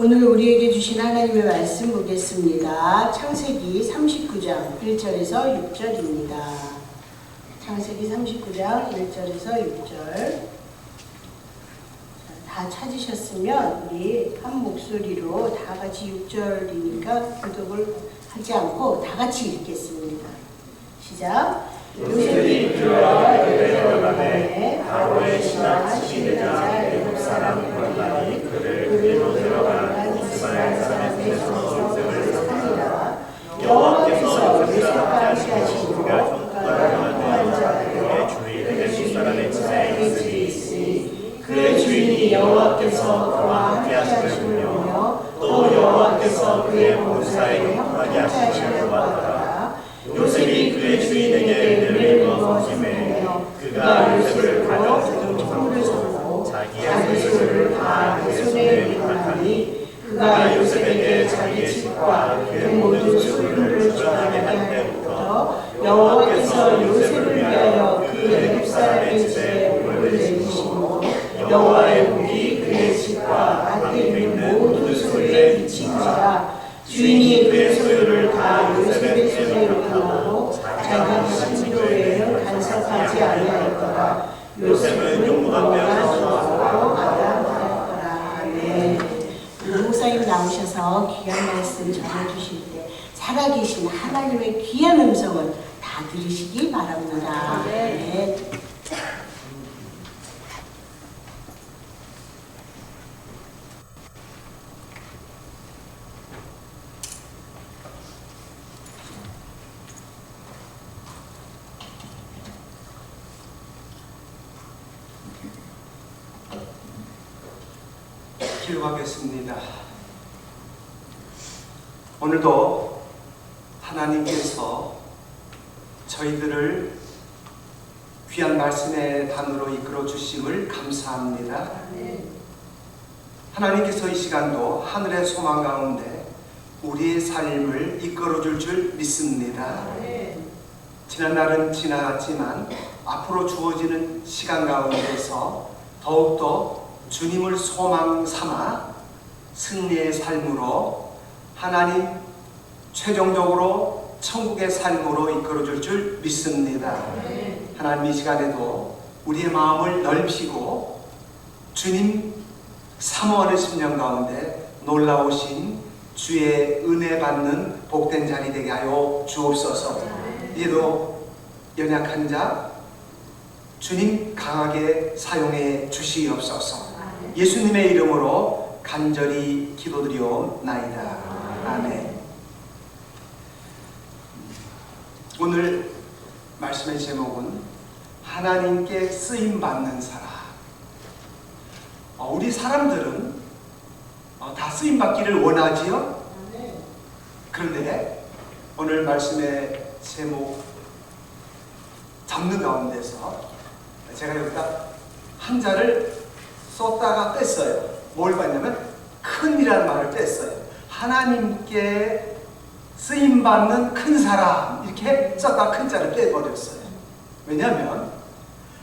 오늘 우리에게 주신 하나님의 말씀 보겠습니다. 창세기 39장 1절에서 6절입니다. 창세기 39장 1절에서 6절. 다 찾으셨으면 우리 한 목소리로 다 같이 6절이니까 교독을 하지 않고 다 같이 읽겠습니다. 시작. 요셉이 들어와 에베네바에 바로의 신하 시내자 애굽 사람 본날이 그를 그리로 데려가는 이스마엘 사람의 요셉을 살리라. 여호와께서 요셉과 함께 하시고 그가 손가락을 자 그의 주인 애굽 사람의 집에 있으니 그의 주인이 여호와께서 그와 함께 하시며 또 여호와께서 그의 본사에 형하게 하시며 보았더라. 요셉이 그의 주인에게 은혜를 거두심에 그가 요셉을 가져 통을 줬고 자기의 소유를 다 그 손에 위하니 그가 요셉에게 자기의 집과 그의 모든 소유를 전하게 할 때부터 여호와께서 요셉을 위하여 그 애굽 사람의 집에 복을 내리시고 여호와의 복이 그의 집과 밭에 있는 모든 소유에 미친지라. 주인이 그의 소유를 다 요셉의 손에 위하고 자기가 가진 도에는 간섭하지 아니하였더라. 요셉은 용감하고 수고하고 아담하였더라. 아멘. 목사님 나오셔서 귀한 말씀 전해주실 때 살아계신 하나님의 귀한 음성을 다 들으시기 바랍니다. 네. 기도하겠습니다. 오늘도 하나님께서 저희들을 귀한 말씀의 단으로 이끌어 주심을 감사합니다. 하나님께서 이 시간도 하늘의 소망 가운데 우리의 삶을 이끌어 줄 믿습니다. 지난 날은 지나갔지만 앞으로 주어지는 시간 가운데서 더욱더 주님을 소망 삼아 승리의 삶으로 하나님 최종적으로 천국의 삶으로 이끌어줄 줄 믿습니다. 하나님 이 시간에도 우리의 마음을 넓히고 주님 사모하는 심령 가운데 놀라우신 주의 은혜 받는 복된 자리 되게 하여 주옵소서. 이제도 연약한 자 주님 강하게 사용해 주시옵소서. 예수님의 이름으로 간절히 기도드리옵나이다. 아멘. 오늘 말씀의 제목은 하나님께 쓰임받는 사람. 우리 사람들은 다 쓰임받기를 원하지요? 그런데 오늘 말씀의 제목 잡는 가운데서 제가 여기다 한자를 썼다가 뺐어요. 뭘 봤냐면 큰이라는 말을 뺐어요. 하나님께 쓰임받는 큰 사람 이렇게 썼다가 큰 자를 빼버렸어요. 왜냐하면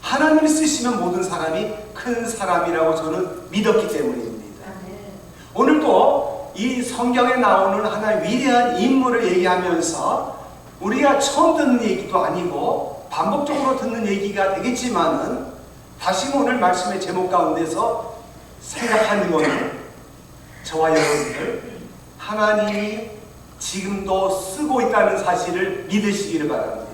하나님이 쓰시면 모든 사람이 큰 사람이라고 저는 믿었기 때문입니다. 오늘도 이 성경에 나오는 하나의 위대한 인물을 얘기하면서 우리가 처음 듣는 얘기도 아니고 반복적으로 듣는 얘기가 되겠지만은 다시 오늘 말씀의 제목 가운데서 생각하는 것은 저와 여러분들 하나님이 지금도 쓰고 있다는 사실을 믿으시기를 바랍니다.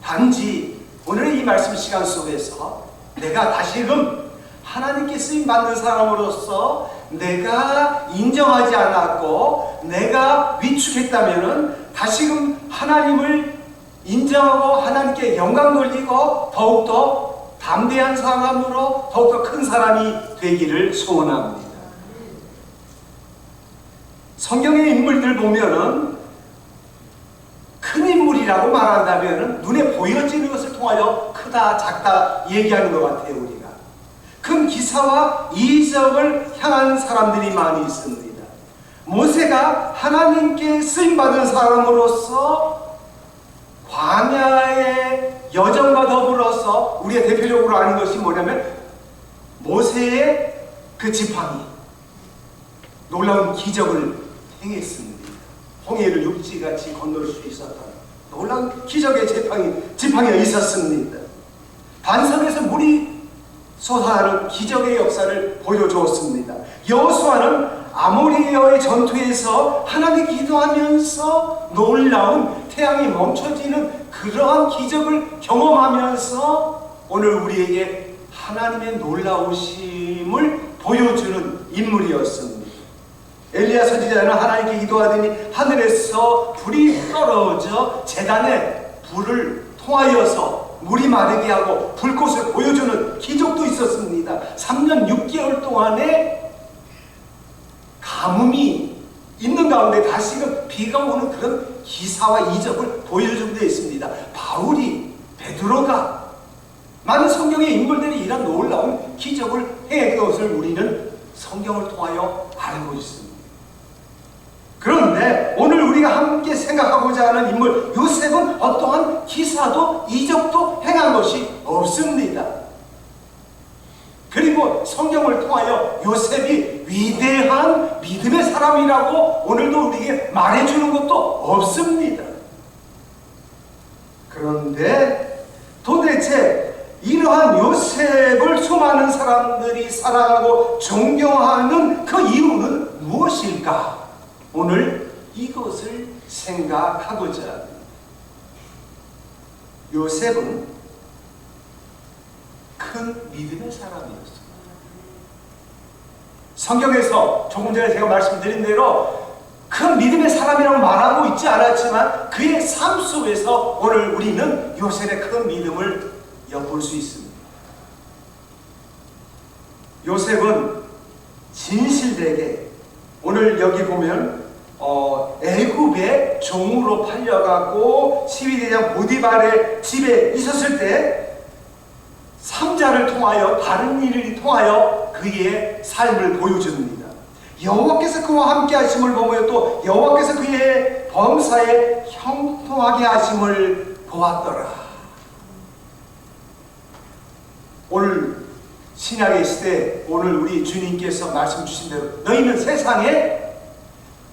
단지 오늘 이 말씀 시간 속에서 내가 다시금 하나님께 쓰임받는 사람으로서 내가 인정하지 않았고 내가 위축했다면 다시금 하나님을 인정하고 하나님께 영광 돌리고 더욱더 담대한 사람으로 더욱더 큰 사람이 되기를 소원합니다. 성경의 인물들 보면은 큰 인물이라고 말한다면 눈에 보여지는 것을 통하여 크다 작다 얘기하는 것 같아요. 우리가 큰 기사와 이적을 향한 사람들이 많이 있습니다. 모세가 하나님께 쓰임받은 사람으로서 광야의 여정과 더불어서 우리가 대표적으로 아는 것이 뭐냐면 모세의 그 지팡이 놀라운 기적을 행했습니다. 홍해를 육지같이 건널 수 있었던 놀라운 기적의 지팡이가 있었습니다. 반석에서 물이 솟아나는 기적의 역사를 보여주었습니다. 여호수아는 아모리여의 전투에서 하나님 기도하면서 놀라운 태양이 멈춰지는 그러한 기적을 경험하면서 오늘 우리에게 하나님의 놀라우심을 보여주는 인물이었습니다. 엘리야 선지자는 하나님께 기도하더니 하늘에서 불이 떨어져 제단에 불을 통하여서 물이 마르게 하고 불꽃을 보여주는 기적도 있었습니다. 3년 6개월 동안에 가뭄이 있는 가운데 다시금 비가 오는 그런 기사와 이적을 보여준 데 있습니다. 바울이, 베드로가, 많은 성경의 인물들이 이런 놀라운 기적을 행한 것을 우리는 성경을 통하여 알고 있습니다. 그런데 오늘 우리가 함께 생각하고자 하는 인물 요셉은 어떠한 기사도 이적도 행한 것이 없습니다. 그리고 성경을 통하여 요셉이 위대한 믿음의 사람이라고 오늘도 우리에게 말해주는 것도 없습니다. 그런데 도대체 이러한 요셉을 수많은 사람들이 사랑하고 존경하는 그 이유는 무엇일까? 오늘 이것을 생각하고자 합니다. 요셉은 큰 믿음의 사람이었습니다. 성경에서 조금 전에 제가 말씀드린 대로 큰 믿음의 사람이라고 말하고 있지 않았지만 그의 삶 속에서 오늘 우리는 요셉의 큰 믿음을 엿볼 수 있습니다. 요셉은 진실되게 오늘 여기 보면 애굽의 종으로 팔려가고 시위대장 보디발의 집에 있었을 때 삼자를 통하여 다른 일을 통하여 그의 삶을 보여줍니다. 여호와께서 그와 함께 하심을 보며 또 여호와께서 그의 범사에 형통하게 하심을 보았더라. 오늘 신약의 시대 오늘 우리 주님께서 말씀 주신 대로 너희는 세상에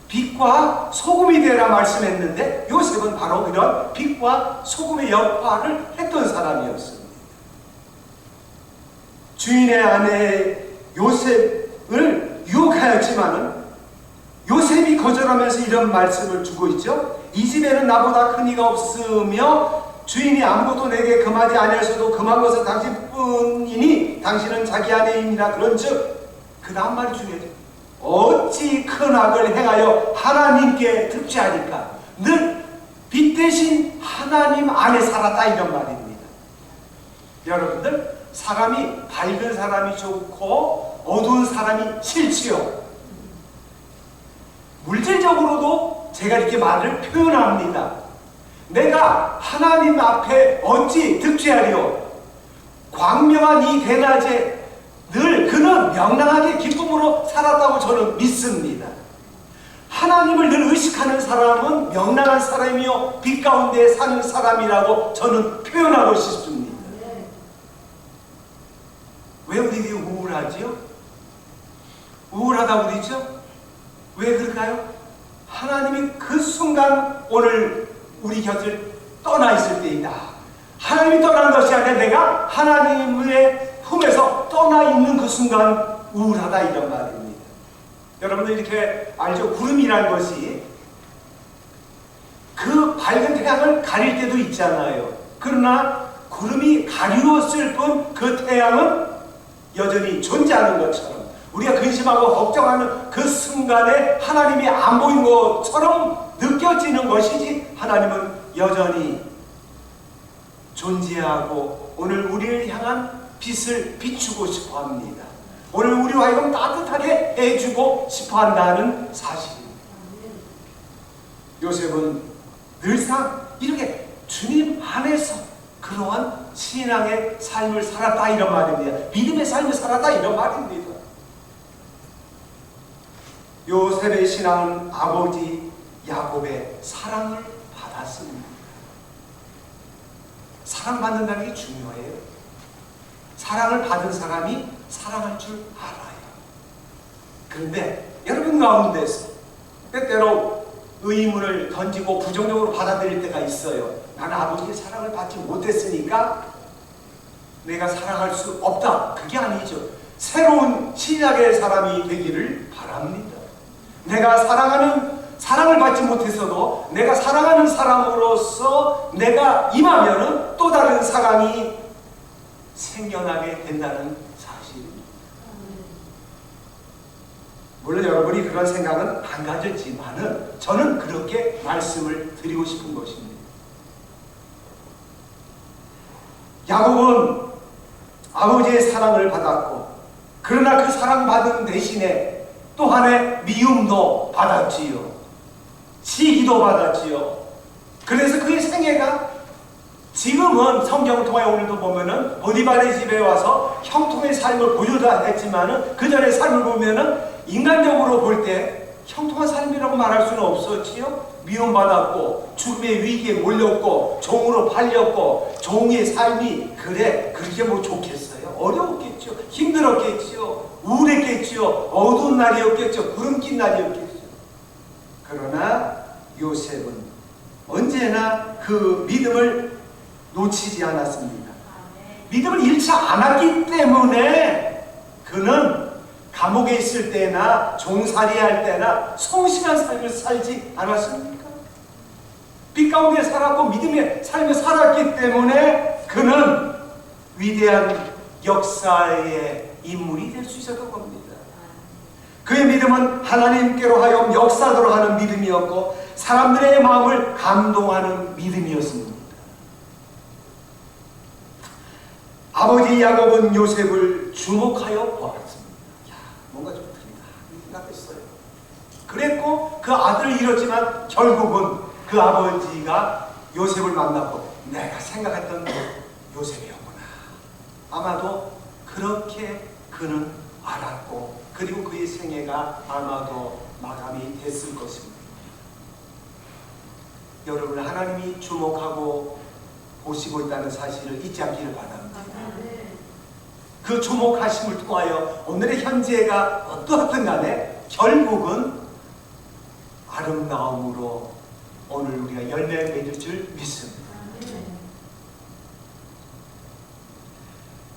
빛과 소금이 되라 말씀했는데 요셉은 바로 그런 빛과 소금의 역할을 했던 사람이었습니다. 주인의 아내 요셉을 유혹하였지만은 요셉이 거절하면서 이런 말씀을 주고 있죠. 이 집에는 나보다 큰 이가 없으며 주인이 아무것도 내게 금하지 아니하셔도 금한 것은 당신뿐이니 당신은 자기 아내이니라. 그런즉 그 다음 말이 중요하죠. 어찌 큰 악을 행하여 하나님께 득죄하니까. 늘 빛 대신 하나님 안에 살았다 이런 말입니다. 여러분들 사람이 밝은 사람이 좋고 어두운 사람이 싫지요. 물질적으로도 제가 이렇게 말을 표현합니다. 내가 하나님 앞에 어찌 득죄하리요. 광명한 이 대낮에 늘 그는 명랑하게 기쁨으로 살았다고 저는 믿습니다. 하나님을 늘 의식하는 사람은 명랑한 사람이요 빛 가운데 사는 사람이라고 저는 표현하고 싶습니다. 왜 우리들이 우울하지요? 우울하다고 그러죠? 왜 그럴까요? 하나님이 그 순간 오늘 우리 곁을 떠나 있을 때이다. 하나님이 떠난 것이 아니라 내가 하나님의 품에서 떠나 있는 그 순간 우울하다 이런 말입니다. 여러분들 이렇게 알죠? 구름이라는 것이 그 밝은 태양을 가릴 때도 있잖아요. 그러나 구름이 가리웠을 뿐 그 태양은 여전히 존재하는 것처럼 우리가 근심하고 걱정하는 그 순간에 하나님이 안 보인 것처럼 느껴지는 것이지 하나님은 여전히 존재하고 오늘 우리를 향한 빛을 비추고 싶어 합니다. 오늘 우리와 하여금 따뜻하게 해주고 싶어 한다는 사실입니다. 요셉은 늘상 이렇게 주님 안에서 그러한 신앙의 삶을 살았다 이런 말입니다. 믿음의 삶을 살았다 이런 말입니다. 요셉의 신앙은 아버지 야곱의 사랑을 받았습니다. 사랑받는다는 게 중요해요. 사랑을 받은 사람이 사랑할 줄 알아요. 그런데 여러분 가운데서 때때로 의문을 던지고 부정적으로 받아들일 때가 있어요. 나는 아버지의 사랑을 받지 못했으니까 내가 사랑할 수 없다. 그게 아니죠. 새로운 신약의 사람이 되기를 바랍니다. 내가 사랑을 받지 못했어도 내가 사랑하는 사람으로서 내가 임하면은 또 다른 사랑이 생겨나게 된다는 사실입니다. 물론 여러분이 그런 생각은 안 가졌지만은 저는 그렇게 말씀을 드리고 싶은 것입니다. 야곱은 아버지의 사랑을 받았고, 그러나 그 사랑받은 대신에 또한의 미움도 받았지요. 시기도 받았지요. 그래서 그의 생애가 지금은 성경을 통해 오늘도 보면은 보디발의 집에 와서 형통의 삶을 보여다 했지만은 그 전의 삶을 보면은 인간적으로 볼 때 형통한 삶이라고 말할 수는 없었지요. 미움받았고 죽음의 위기에 몰렸고 종으로 팔렸고 종의 삶이 그렇게 뭐 좋겠어요? 어려웠겠죠. 힘들었겠죠. 우울했겠죠. 어두운 날이었겠죠. 구름 낀 날이었겠죠. 그러나 요셉은 언제나 그 믿음을 놓치지 않았습니다. 믿음을 잃지 않았기 때문에 그는 감옥에 있을 때나 종살이할 때나 성실한 삶을 살지 않았습니까? 빛 가운데 살았고 믿음의 삶을 살았기 때문에 그는 위대한 역사의 인물이 될 수 있었던 겁니다. 그의 믿음은 하나님께로 하여금 역사도록 하는 믿음이었고 사람들의 마음을 감동하는 믿음이었습니다. 아버지 야곱은 요셉을 주목하여 보았습니다. 뭔가 좀 틀리다 생각했어요. 그랬고 그 아들을 잃었지만 결국은 그 아버지가 요셉을 만나고 내가 생각했던 요셉이었구나. 아마도 그렇게 그는 알았고 그리고 그의 생애가 아마도 마감이 됐을 것입니다. 여러분, 하나님이 주목하고 보시고 있다는 사실을 잊지 않기를 바랍니다. 그 주목하심을 통하여 오늘의 현재가 어떻든 간에 결국은 아름다움으로 오늘 우리가 열매 맺을 줄 믿습니다.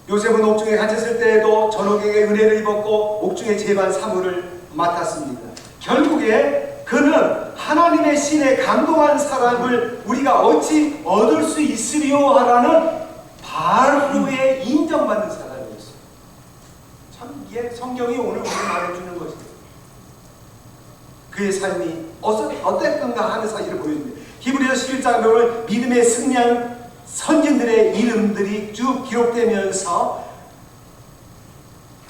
요셉은 옥중에 갇혔을 때에도 전옥에게 은혜를 입었고 옥중의 제반 사무를 맡았습니다. 결국에 그는 하나님의 신에 감동한 사람을 우리가 어찌 얻을 수 있으리요 하라는 바로의 인정받는 사람이었어요. 참 이게 성경이 오늘 우리 말해주는 것이에요. 그의 삶이 어땠던가 하는 사실을 보여줍니다. 히브리서 11장 보면 믿음의 승리한 선진들의 이름들이 쭉 기록되면서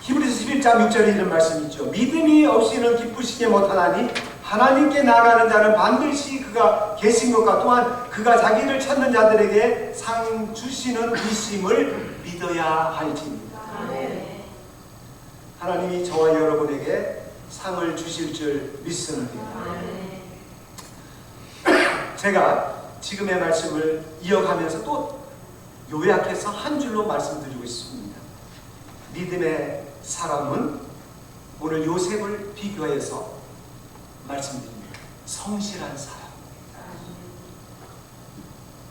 히브리서 11장 6절에 이런 말씀이 있죠. 믿음이 없이는 기쁘시지 못하나니 하나님께 나아가는 자는 반드시 그가 계신 것과 또한 그가 자기를 찾는 자들에게 상 주시는 이심을 믿어야 할지입니다. 하나님이 저와 여러분에게 상을 주실 줄 믿습니다. 제가 지금의 말씀을 이어가면서 또 요약해서 한 줄로 말씀드리고 있습니다. 믿음의 사람은 오늘 요셉을 비교해서 말씀드립니다. 성실한 사람입니다.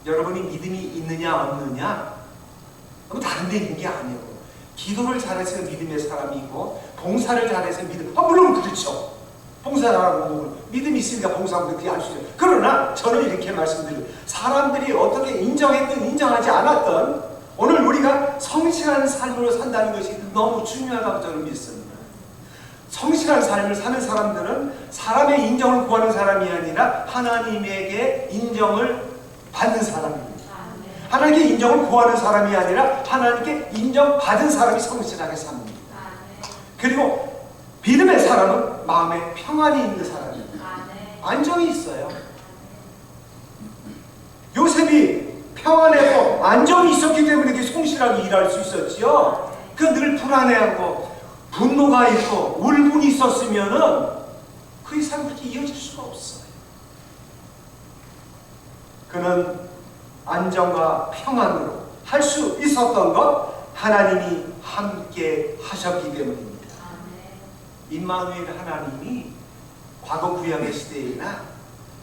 여러분이 믿음이 있느냐 없느냐 다른 데 있는 게 아니에요. 기도를 잘해서 믿음의 사람이고 봉사를 잘해서 믿음. 물론 그렇죠. 봉사하라고 믿음이 있으니까 봉사하고 그렇게 할 수 있어요. 그러나 저는 이렇게 말씀드려요. 사람들이 어떻게 인정했든 인정하지 않았든 오늘 우리가 성실한 삶으로 산다는 것이 너무 중요하다고 저는 믿습니다. 성실한 삶을 사는 사람들은 사람의 인정을 구하는 사람이 아니라 하나님에게 인정을 받는 사람입니다. 하나님께 인정을 구하는 사람이 아니라 하나님께 인정받은 사람이 성실하게 삽니다. 그리고 믿음의 사람은 마음에 평안이 있는 사람입니다. 안정이 있어요. 요셉이 평안하고 안정이 있었기 때문에 이렇게 성실하게 일할 수 있었지요. 그 늘 불안해하고 분노가 있고 울분이 있었으면은 그의 삶이 그렇게 이어질 수가 없어요. 그는 안정과 평안으로 할 수 있었던 것 하나님이 함께 하셨기 때문입니다. 임마누엘 하나님이 과거 구약의 시대이나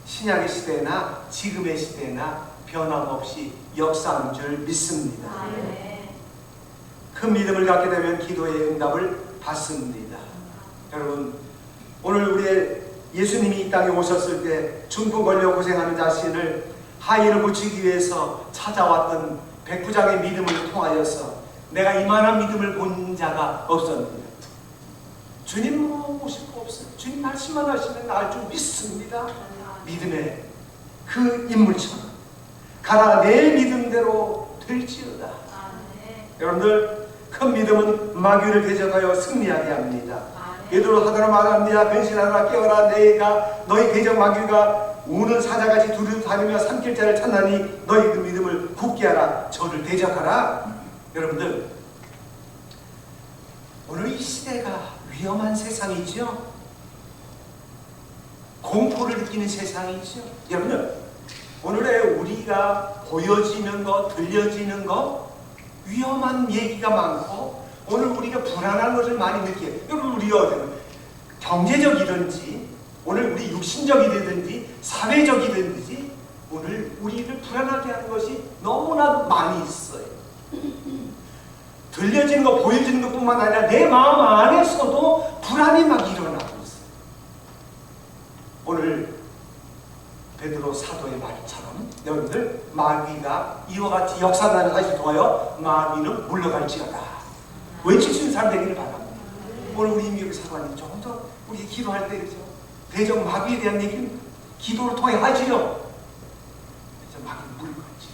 신약의 시대나 지금의 시대나 변함없이 역사하는 줄 믿습니다. 그 믿음을 갖게 되면 기도의 응답을 받습니다. 여러분, 오늘 우리의 예수님이 이 땅에 오셨을 때 중풍 걸려 고생하는 자신을 하인을 고치기 위해서 찾아왔던 백부장의 믿음을 통하여서 내가 이만한 믿음을 본 자가 없었느냐. 주님 오실 거 없어요. 주님 말씀만 하시면 나을 줄 믿습니다. 믿음의 그 인물처럼 가라 내 믿음대로 될지어다. 여러분들, 큰 믿음은 마귀를 대적하여 승리하게 합니다. 베드로 사도로 말합니다. 변신하라 깨어라 내가 너희 대적 마귀가 우는 사자같이 두루 다니며 삼킬 자를 찾나니 너희 그 믿음을 굳게 하라. 저를 대적하라. 여러분들, 오늘 이 시대가 위험한 세상이죠. 공포를 느끼는 세상이죠. 여러분들, 오늘의 우리가 보여지는 것, 들려지는 것, 위험한 얘기가 많고 오늘 우리가 불안한 것을 많이 느껴요. 여러분, 우리가 경제적이든지 오늘 우리 육신적이든지 사회적이든지 오늘 우리를 불안하게 하는 것이 너무나 많이 있어요. 들려지는 것, 보여지는 것뿐만 아니라 내 마음 안에서도 불안이 막 일어나고 있어요. 오늘 베드로 사도의 말처럼 여러분들, 마귀가 이와 같이 역사하는 사실을 통하여 마귀는 물러갈지어다 외칠 수 있는 사람 되기를 바랍니다. 오늘 우리 임미혁 사관님 조금 더 우리 기도할 때 그죠? 대적 마귀에 대한 얘기는 기도를 통해 하지요. 그래서 마귀 물러갈지.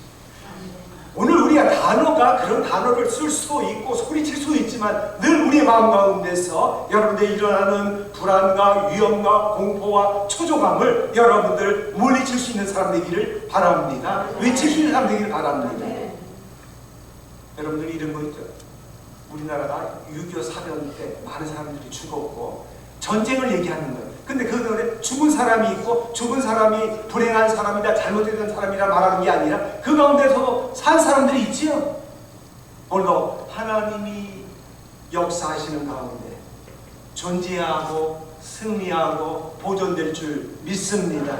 오늘 우리가 단어가 그런 단어를 쓸 수도 있고 소리칠 수도 있지만 늘 우리의 마음 가운데서 여러분들 일어나는 불안과 위험과 공포와 초조감을 여러분들 물리칠 수 있는 사람 되기를 바랍니다. 외칠 수 있는 사람 되기를 바랍니다. 여러분들 이런 거 있죠. 우리나라가 6.25 사변 때 많은 사람들이 죽었고 전쟁을 얘기하는 거예요. 근데 그 전에 죽은 사람이 있고 죽은 사람이 불행한 사람이다 잘못된 사람이라 말하는 게 아니라 그 가운데서도 산 사람들이 있지요. 오늘도 하나님이 역사하시는 가운데 존재하고 승리하고 보존될 줄 믿습니다.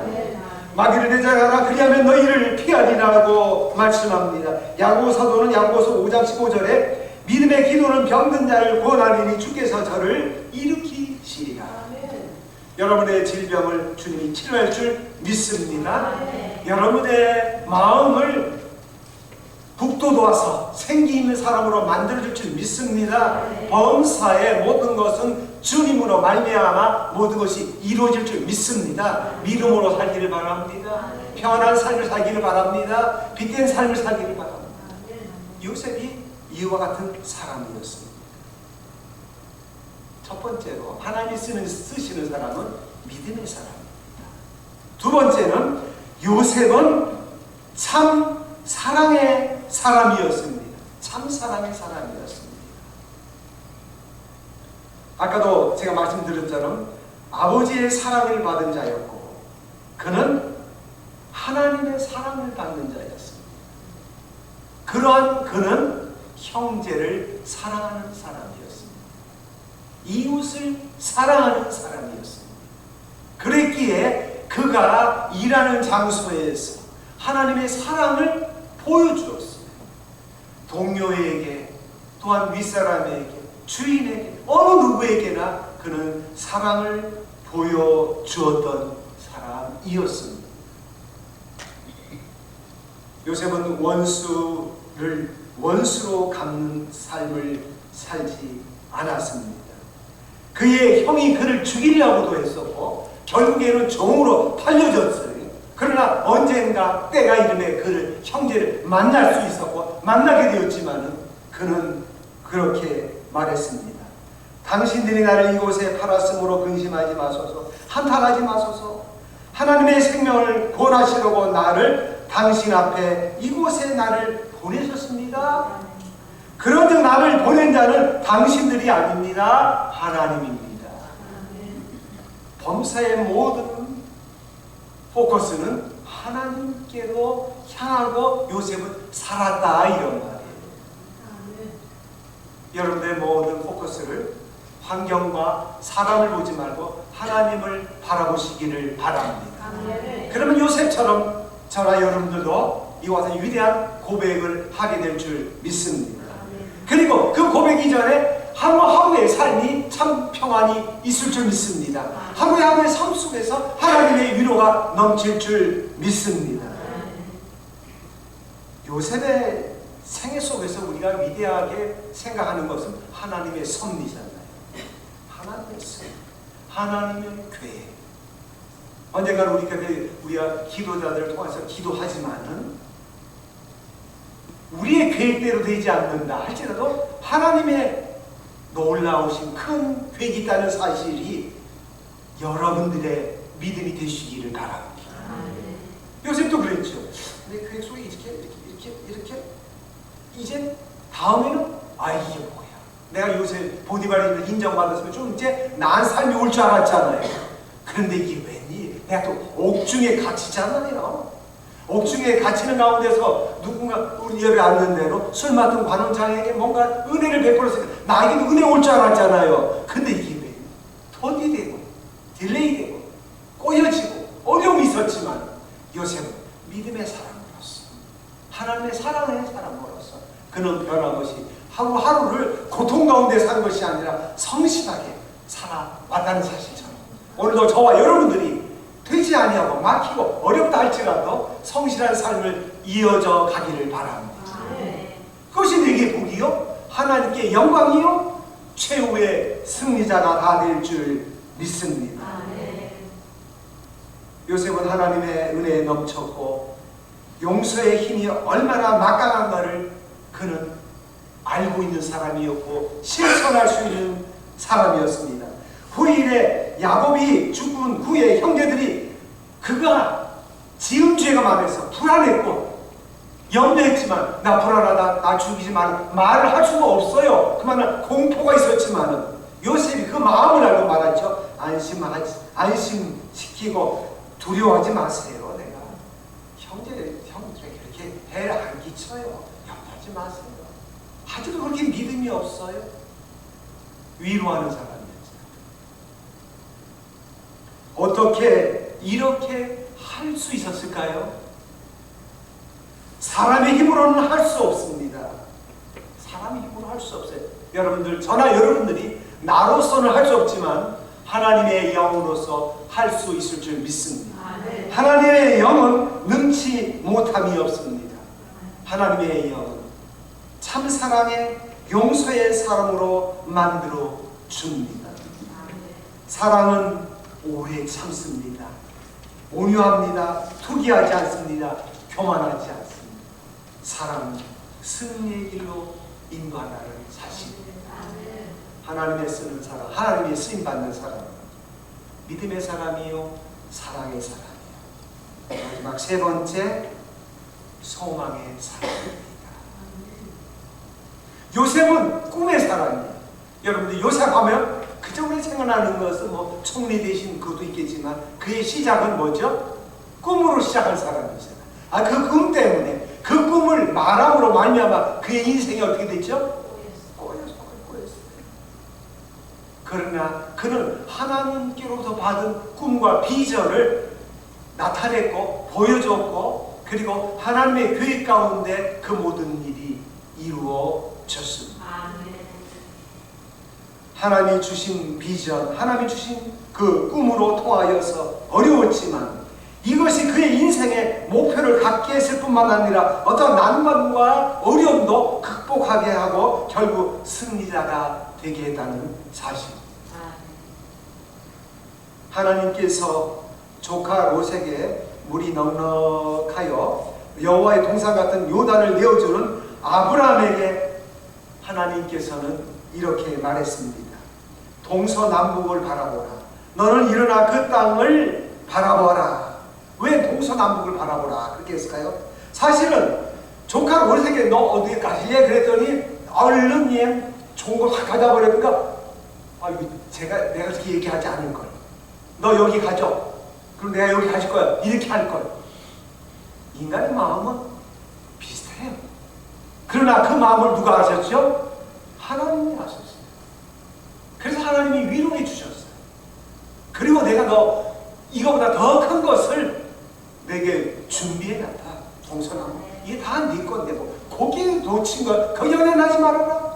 마귀를 대적하라 그리하면 너희를 피하리라고 말씀합니다. 야고보 사도는 야고보서 5장 15절에 믿음의 기도는 병든 자를 구원하리니 주께서 저를 일으키시리라. 여러분의 질병을 주님이 치료할 줄 믿습니다. 여러분의 마음을 북돋워서 생기 있는 사람으로 만들어줄 줄 믿습니다. 범사의 모든 것은 주님으로 말미암아 모든 것이 이루어질 줄 믿습니다. 믿음으로 살기를 바랍니다. 편안한 삶을 살기를 바랍니다. 빛된 삶을 살기를 바랍니다. 요셉이 이와 같은 사람이었습니다. 첫 번째로 하나님이 쓰시는 사람은 믿음의 사람입니다. 두 번째는 요셉은 참 사랑의 사람이었습니다. 참 사랑의 사람이었습니다. 아까도 제가 말씀드린 것처럼 아버지의 사랑을 받은 자였고 그는 하나님의 사랑을 받는 자였습니다. 그러한 그는 형제를 사랑하는 사람이었습니다. 이웃을 사랑하는 사람이었습니다. 그랬기에 그가 일하는 장소에서 하나님의 사랑을 보여주었습니다. 동료에게 또한 윗사람에게 주인에게 어느 누구에게나 그는 사랑을 보여주었던 사람이었습니다. 요셉은 원수로 갚는 삶을 살지 않았습니다. 그의 형이 그를 죽이려고도 했었고 결국에는 종으로 팔려졌어요. 그러나 언젠가 때가 이름에 그를 형제를 만날 수 있었고 만나게 되었지만은 그는 그렇게 말했습니다. 당신들이 나를 이곳에 팔았으므로 근심하지 마소서, 한탄하지 마소서. 하나님의 생명을 구원하시려고 나를 당신 앞에 이곳에 나를 보내셨습니다. 그런즉 나를 보낸 자는 당신들이 아닙니다. 하나님입니다. 범사의 모든 포커스는 하나님께로 향하고 요셉은 살았다 이런 말이에요. 여러분들의 모든 포커스를 환경과 사람을 보지 말고 하나님을 바라보시기를 바랍니다. 아멘. 그러면 요셉처럼 저나 여러분들도 이와 같은 위대한 고백을 하게 될 줄 믿습니다. 그리고 그 고백 이전에 하루하루의 삶이 참 평안이 있을 줄 믿습니다. 하루하루의 삶 속에서 하나님의 위로가 넘칠 줄 믿습니다. 요셉의 생애 속에서 우리가 위대하게 생각하는 것은 하나님의 섭리잖아요. 하나님의 섭리, 하나님의 계획. 언젠가는 우리가 기도자들을 통해서 기도하지만은 우리의 계획대로 되지 않는다 할지라도 하나님의 놀라우신 큰 계획이 있다는 사실이 여러분들의 믿음이 되시기를 바랍니다. 요셉도 그랬죠. 내 계획 속에 이렇게 이제 다음에는 이게 뭐야? 내가 요셉 보디발에 인정받았으면 좀 이제 나은 삶이 올 줄 알았잖아요. 그런데 이게 웬일? 내가 또 옥중에 갇히잖아요. 옥중에 갇히는 가운데서 누군가 우리 예배 앉는 대로 술 맡은 관원장에게 뭔가 은혜를 베풀었으니까 나에게도 은혜 올 줄 알았잖아요. 근데 이게 왜 더디되고 딜레이되고 꼬여지고 어려움이 있었지만 요셉은 믿음의 사람으로서 하나님의 사랑의 사람으로서 그는 변함없이 하루하루를 고통 가운데 산 것이 아니라 성실하게 살아왔다는 사실처럼 오늘도 저와 여러분들이 되지 아니하고 막히고 어렵다 할지라도 성실한 삶을 이어져 가기를 바랍니다. 그것이 내게 복이요 하나님께 영광이요 최후의 승리자가 다 될 줄 믿습니다. 요셉은 하나님의 은혜에 넘쳤고 용서의 힘이 얼마나 막강한가를 그는 알고 있는 사람이었고 실천할 수 있는 사람이었습니다. 후일에 야곱이 죽은 후에 형제들이 그가 지은 죄가 많아서 불안했고 염려했지만 나 불안하다, 나 죽이지 마 말을 할 수가 없어요. 그만한 공포가 있었지만 요셉이 그 마음을 알고 말했죠. 안심시키고 두려워하지 마세요. 내가 형제들에게 그렇게 해를 안 끼쳐요. 염려하지 마세요. 아직도 그렇게 믿음이 없어요. 위로하는 사람이었죠. 어떻게 이렇게 할 수 있었을까요? 사람의 힘으로는 할 수 없습니다. 사람의 힘으로 할 수 없어요. 여러분들, 저나 여러분들이 나로서는 할 수 없지만 하나님의 영으로서 할 수 있을 줄 믿습니다. 하나님의 영은 능치 못함이 없습니다. 하나님의 영은 참 사랑의 용서의 사람으로 만들어 줍니다. 사랑은 오래 참습니다. 온유합니다. 투기하지 않습니다. 교만하지 않습니다. 사랑은 승리의 길로 인도한다는 사실입니다. 하나님의 쓰는 사람, 하나님의 쓰임받는 사람, 믿음의 사람이요 사랑의 사람이요 마지막 세 번째 소망의 사람입니다. 요셉은 꿈의 사람이에요. 여러분들 요셉 하면 그저 우리 생각나는 것은 뭐 총리 대신 그것도 있겠지만 그의 시작은 뭐죠? 꿈으로 시작한 사람이잖아요. 그 꿈 때문에 그 꿈을 말함으로 말미암아 그의 인생이 어떻게 됐죠? 꼬였어요. 그러나 그는 하나님께로부터 받은 꿈과 비전을 나타냈고 보여줬고 그리고 하나님의 계획 가운데 그 모든 일이 이루어졌습니다. 하나님이 주신 비전, 하나님이 주신 그 꿈으로 통하여서 어려웠지만 이것이 그의 인생의 목표를 갖게 했을 뿐만 아니라 어떤 난관과 어려움도 극복하게 하고 결국 승리자가 되게 했다는 사실. 하나님께서 조카 롯에게 물이 넉넉하여 여호와의 동산 같은 요단을 내어주는 아브라함에게 하나님께서는 이렇게 말했습니다. 동서남북을 바라보라. 너는 일어나 그 땅을 바라보라. 왜 동서남북을 바라보라 그렇게 했을까요? 사실은 조카 롯에게 너 어디에 가실래? 그랬더니 얼른 얘 좋은 거 다 가져와 버리니까 내가 그렇게 얘기하지 않을 걸. 너 여기 가져. 그럼 내가 여기 가실 거야. 이렇게 할 걸. 인간의 마음은 비슷해요. 그러나 그 마음을 누가 하셨죠? 하나님이 하셨어요. 그래서 하나님이 위로해 주셨어요. 그리고 내가 너 이거보다 더 큰 것을 내게 준비해놨다. 동서나무. 이게 다 네 건데 뭐 거기에 놓친 거 거기 연연하지 말아라.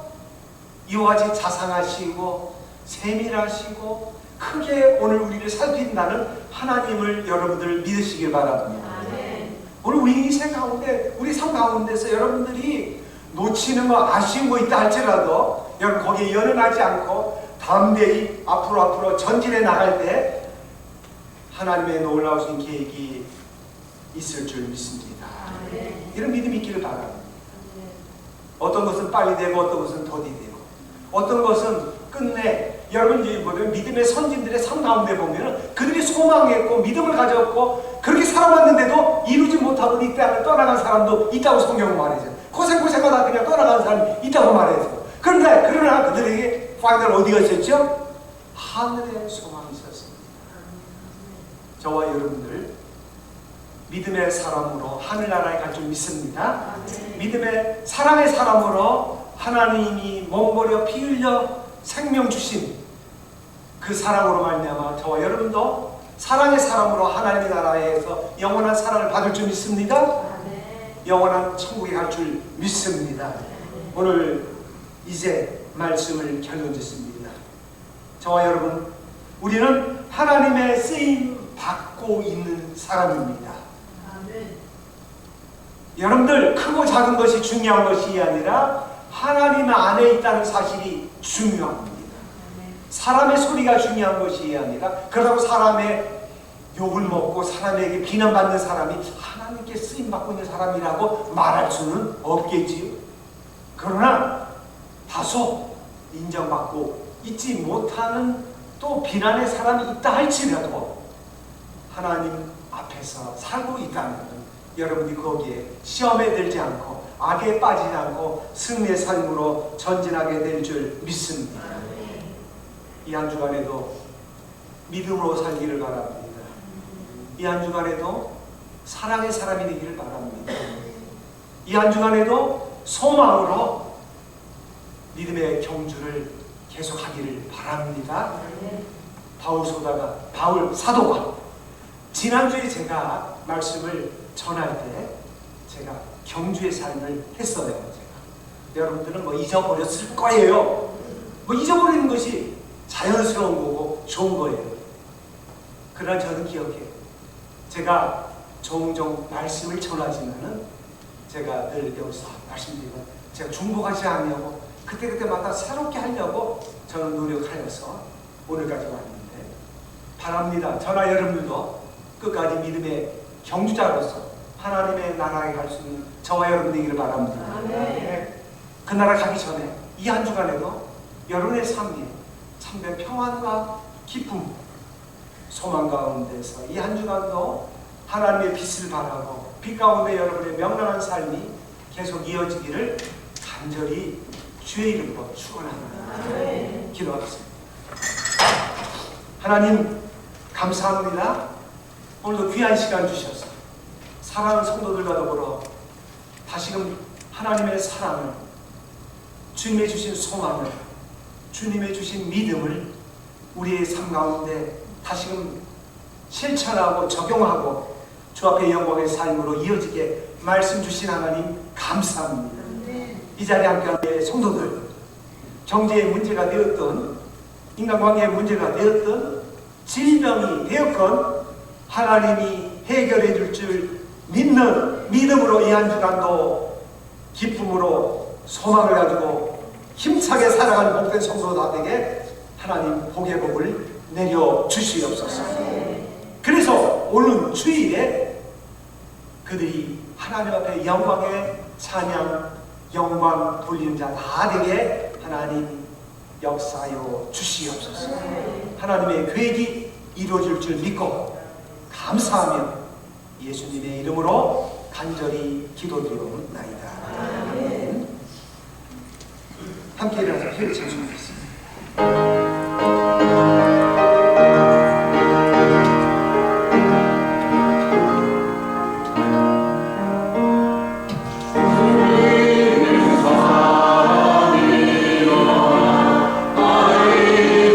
이와 같이 자상하시고 세밀하시고 크게 오늘 우리를 살핀다는 하나님을 여러분들 믿으시길 바랍니다. 오늘 우리 인생 가운데 우리 삶 가운데서 여러분들이 놓치는 거 아쉬운 거 있다 할지라도 여러분 거기에 연연하지 않고 담대히 앞으로 전진해 나갈 때 하나님의 놀라우신 계획이 있을 줄 믿습니다. 이런 믿음이 있기를 바랍니다. 어떤 것은 빨리 되고 어떤 것은 더디 되고 어떤 것은 끝내 여러분 이제 보면 믿음의 선진들의 삶 가운데 보면 그들이 소망했고 믿음을 가졌고 그렇게 살아왔는데도 이루지 못하고 이 땅을 떠나간 사람도 있다고 성경은 말해요. 고생하다 그냥 떠나간 사람이 있다고 말해요. 그러나 그들에게 파이널 어디가 있었죠? 하늘에 소망이 있었습니다. 저와 여러분들 믿음의 사람으로 하늘나라에 갈 줄 믿습니다. 믿음의 사랑의 사람으로 하나님이 몸버려 피 흘려 생명 주신 그 사랑으로 말미암아 저와 여러분도 사랑의 사람으로 하나님의 나라에서 영원한 사랑을 받을 줄 믿습니다. 영원한 천국에 갈 줄 믿습니다. 오늘 이제 말씀을 결론 짓습니다. 저와 여러분 우리는 하나님의 쓰임 받고 있는 사람입니다. 여러분들 크고 작은 것이 중요한 것이 아니라 하나님 안에 있다는 사실이 중요합니다. 사람의 소리가 중요한 것이 아니라 그렇다고 사람의 욕을 먹고 사람에게 비난받는 사람이 하나님께 쓰임받고 있는 사람이라고 말할 수는 없겠지요. 그러나 다소 인정받고 있지 못하는 또 비난의 사람이 있다 할지라도 하나님 앞에서 살고 있다면 여러분이 거기에 시험에 들지 않고 악에 빠지지 않고 승리의 삶으로 전진하게 될 줄 믿습니다. 이 한 주간에도 믿음으로 살기를 바랍니다. 이 한 주간에도 사랑의 사람이 되기를 바랍니다. 이 한 주간에도 소망으로 믿음의 경주를 계속하기를 바랍니다. 바울 사도가 지난주에 제가 말씀을 전할 때 제가 경주의 삶을 했어요. 여러분들은 뭐 잊어버렸을 거예요. 뭐 잊어버리는 것이 자연스러운 거고 좋은 거예요. 그러나 저는 기억해요. 제가 종종 말씀을 전하지만은 제가 늘 여기서 말씀드리면 제가 중복하지 않으려고 그때마다 새롭게 하려고 저는 노력하여서 오늘까지 왔는데 바랍니다. 저나 여러분들도 끝까지 믿음의 경주자로서 하나님의 나라에 갈 수 있는 저와 여러분 되기를 바랍니다. 그 나라 가기 전에 이 한 주간에도 여러분의 삶에 참된 평안과 기쁨, 소망 가운데서 이 한 주간도 하나님의 빛을 바라고 빛 가운데 여러분의 명랑한 삶이 계속 이어지기를 간절히 주의 이름으로 축원합니다. 기도하겠습니다. 하나님 감사합니다. 오늘도 귀한 시간 주셔서 사랑하는 성도들과 더불어 다시금 하나님의 사랑을, 주님의 주신 소망을, 주님의 주신 믿음을 우리의 삶 가운데 다시금 실천하고 적용하고 주 앞에 영광의 삶으로 이어지게 말씀 주신 하나님 감사합니다. 이 자리에 함께하는 성도들, 경제의 문제가 되었던 인간관계의 문제가 되었던 질병이 되었건 하나님이 해결해 줄 믿는 믿음으로 이 한 주간도 기쁨으로 소망을 가지고 힘차게 살아가는 복된 성도다 되게 하나님 복의 복을 내려 주시옵소서. 그래서 오늘 주일에 그들이 하나님 앞에 영광의 찬양, 영광 돌리는 자 다 되게 하나님 역사여 주시옵소서. 하나님의 계획이 이루어질 줄 믿고 감사하며 예수님의 이름으로 간절히 기도드리옵나이다. 아멘. 함께 일어나서 회를 찬송하겠습니다. 사랑이여 나의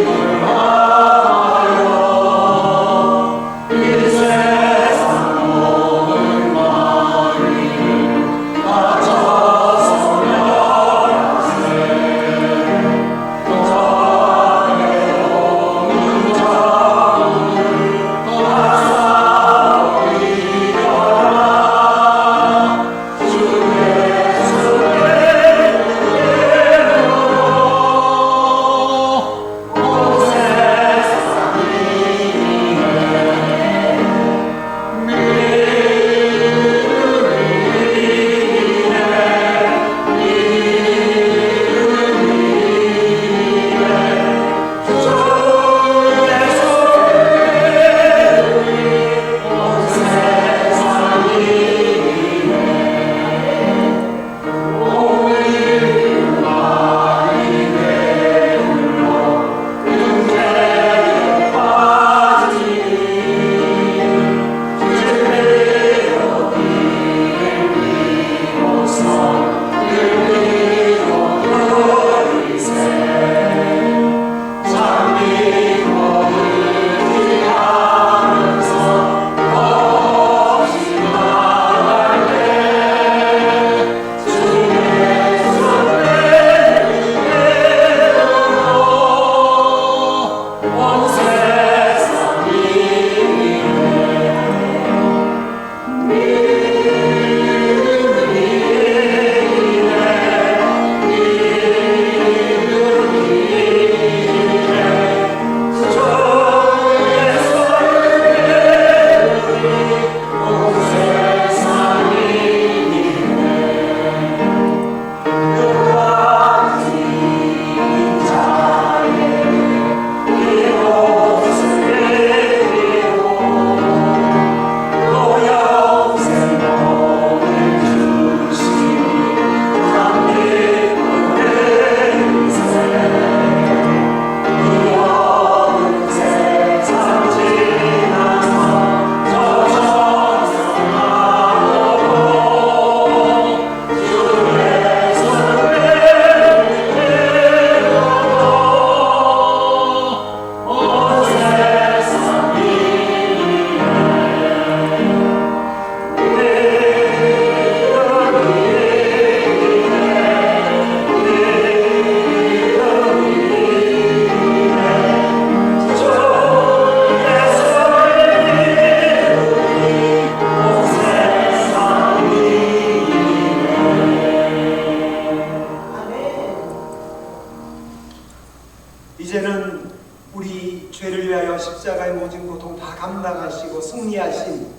감당하시고 승리하신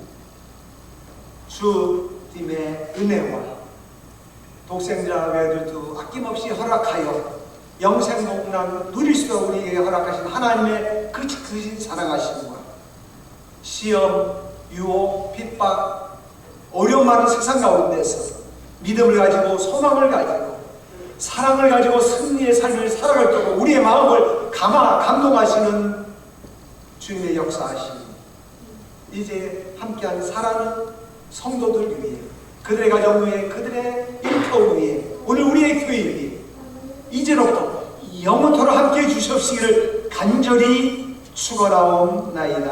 주님의 은혜와 독생자 외들도 아낌없이 허락하여 영생복락을 누릴 수 있도록 우리에게 허락하신 하나님의 그 크신 사랑하심과 시험, 유혹, 핍박, 어려움 많은 세상 가운데서 믿음을 가지고 소망을 가지고 사랑을 가지고 승리의 삶을 살아갈 때 우리의 마음을 감동하시는 주님의 역사하심. 이제 함께한 사랑하는 성도들 위해, 그들의 가정 위해, 그들의 일터 위해, 오늘 우리의 교회 위해 이제로부터 영원토록 함께해 주시옵시기를 간절히 축원하옵나이다.